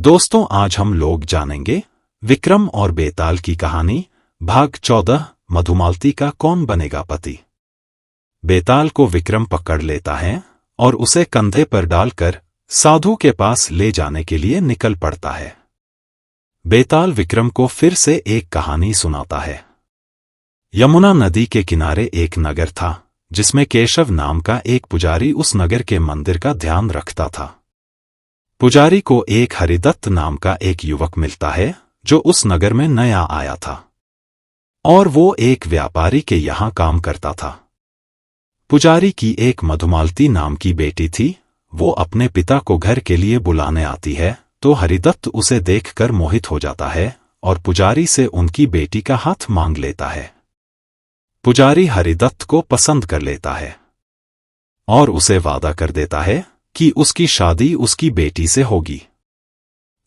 दोस्तों, आज हम लोग जानेंगे विक्रम और बेताल की कहानी, भाग 14। मधुमालती का कौन बनेगा पति। बेताल को विक्रम पकड़ लेता है और उसे कंधे पर डालकर साधु के पास ले जाने के लिए निकल पड़ता है। बेताल विक्रम को फिर से एक कहानी सुनाता है। यमुना नदी के किनारे एक नगर था जिसमें केशव नाम का एक पुजारी उस नगर के मंदिर का ध्यान रखता था। पुजारी को एक हरिदत्त नाम का एक युवक मिलता है जो उस नगर में नया आया था और वो एक व्यापारी के यहाँ काम करता था। पुजारी की एक मधुमालती नाम की बेटी थी। वो अपने पिता को घर के लिए बुलाने आती है तो हरिदत्त उसे देखकर मोहित हो जाता है और पुजारी से उनकी बेटी का हाथ मांग लेता है। पुजारी हरिदत्त को पसंद कर लेता है और उसे वादा कर देता है कि उसकी शादी उसकी बेटी से होगी।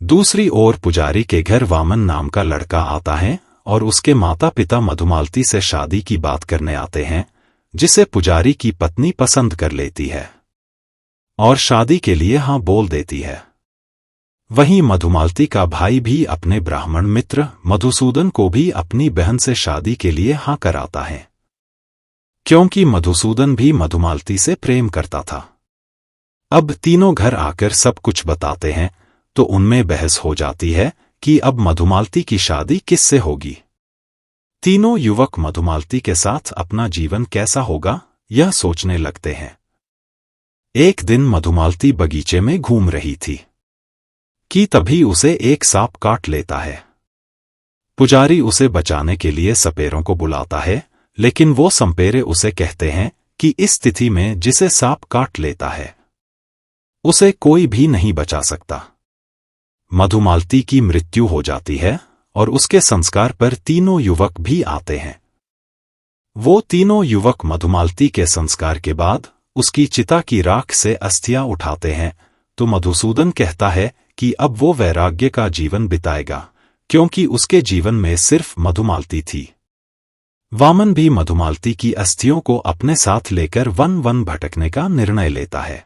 दूसरी ओर पुजारी के घर वामन नाम का लड़का आता है और उसके माता पिता मधुमालती से शादी की बात करने आते हैं, जिसे पुजारी की पत्नी पसंद कर लेती है और शादी के लिए हाँ बोल देती है। वहीं मधुमालती का भाई भी अपने ब्राह्मण मित्र मधुसूदन को भी अपनी बहन से शादी के लिए हाँ कराता है, क्योंकि मधुसूदन भी मधुमालती से प्रेम करता था। अब तीनों घर आकर सब कुछ बताते हैं तो उनमें बहस हो जाती है कि अब मधुमालती की शादी किससे होगी। तीनों युवक मधुमालती के साथ अपना जीवन कैसा होगा यह सोचने लगते हैं। एक दिन मधुमालती बगीचे में घूम रही थी कि तभी उसे एक सांप काट लेता है। पुजारी उसे बचाने के लिए सपेरों को बुलाता है, लेकिन वो संपेरे उसे कहते हैं कि इस स्थिति में जिसे सांप काट लेता है उसे कोई भी नहीं बचा सकता। मधुमालती की मृत्यु हो जाती है और उसके संस्कार पर तीनों युवक भी आते हैं। वो तीनों युवक मधुमालती के संस्कार के बाद उसकी चिता की राख से अस्थियां उठाते हैं तो मधुसूदन कहता है कि अब वो वैराग्य का जीवन बिताएगा, क्योंकि उसके जीवन में सिर्फ मधुमालती थी। वामन भी मधुमालती की अस्थियों को अपने साथ लेकर वन वन भटकने का निर्णय लेता है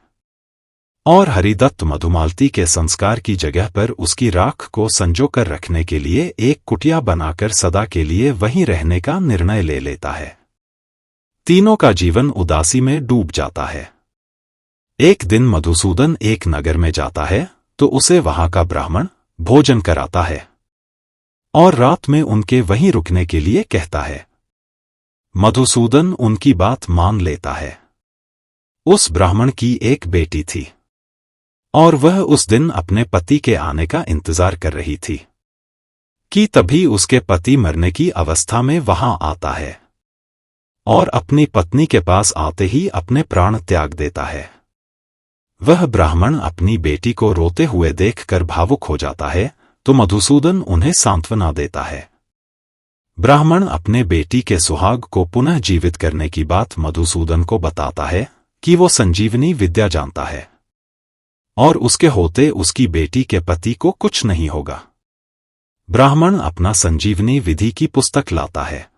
और हरिदत्त मधुमालती के संस्कार की जगह पर उसकी राख को संजो कर रखने के लिए एक कुटिया बनाकर सदा के लिए वहीं रहने का निर्णय ले लेता है। तीनों का जीवन उदासी में डूब जाता है। एक दिन मधुसूदन एक नगर में जाता है तो उसे वहां का ब्राह्मण भोजन कराता है और रात में उनके वहीं रुकने के लिए कहता है। मधुसूदन उनकी बात मान लेता है। उस ब्राह्मण की एक बेटी थी और वह उस दिन अपने पति के आने का इंतजार कर रही थी कि तभी उसके पति मरने की अवस्था में वहां आता है और अपनी पत्नी के पास आते ही अपने प्राण त्याग देता है। वह ब्राह्मण अपनी बेटी को रोते हुए देखकर भावुक हो जाता है तो मधुसूदन उन्हें सांत्वना देता है। ब्राह्मण अपने बेटी के सुहाग को पुनः जीवित करने की बात मधुसूदन को बताता है कि वो संजीवनी विद्या जानता है और उसके होते उसकी बेटी के पति को कुछ नहीं होगा। ब्राह्मण अपना संजीवनी विधि की पुस्तक लाता है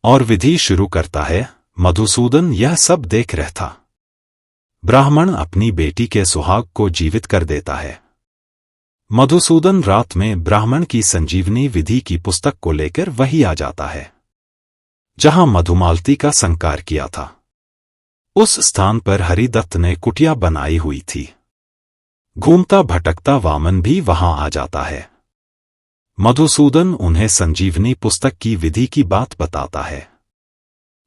और विधि शुरू करता है। मधुसूदन यह सब देख रहा था। ब्राह्मण अपनी बेटी के सुहाग को जीवित कर देता है। मधुसूदन रात में ब्राह्मण की संजीवनी विधि की पुस्तक को लेकर वही आ जाता है जहां मधुमालती का संस्कार किया था। उस स्थान पर हरिदत्त ने कुटिया बनाई हुई थी। घूमता भटकता वामन भी वहां आ जाता है। मधुसूदन उन्हें संजीवनी पुस्तक की विधि की बात बताता है।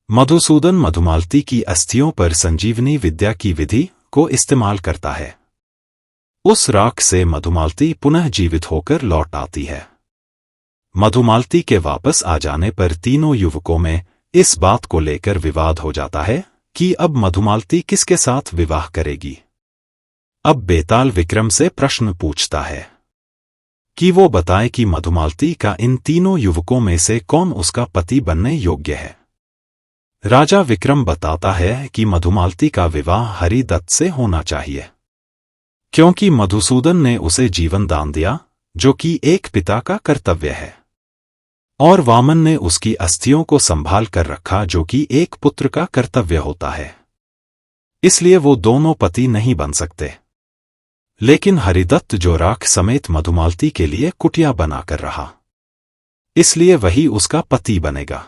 मधुसूदन मधुमालती की अस्थियों पर संजीवनी विद्या की विधि को इस्तेमाल करता है। उस राख से मधुमालती पुनः जीवित होकर लौट आती है। मधुमालती के वापस आ जाने पर तीनों युवकों में इस बात को लेकर विवाद हो जाता है कि अब मधुमालती किसके साथ विवाह करेगी। अब बेताल विक्रम से प्रश्न पूछता है कि वो बताए कि मधुमालती का इन तीनों युवकों में से कौन उसका पति बनने योग्य है। राजा विक्रम बताता है कि मधुमालती का विवाह हरिदत्त से होना चाहिए, क्योंकि मधुसूदन ने उसे जीवन दान दिया जो कि एक पिता का कर्तव्य है, और वामन ने उसकी अस्थियों को संभाल कर रखा जो कि एक पुत्र का कर्तव्य होता है। इसलिए वो दोनों पति नहीं बन सकते। लेकिन हरिदत्त जो राख समेत मधुमालती के लिए कुटिया बनाकर रहा, इसलिए वही उसका पति बनेगा।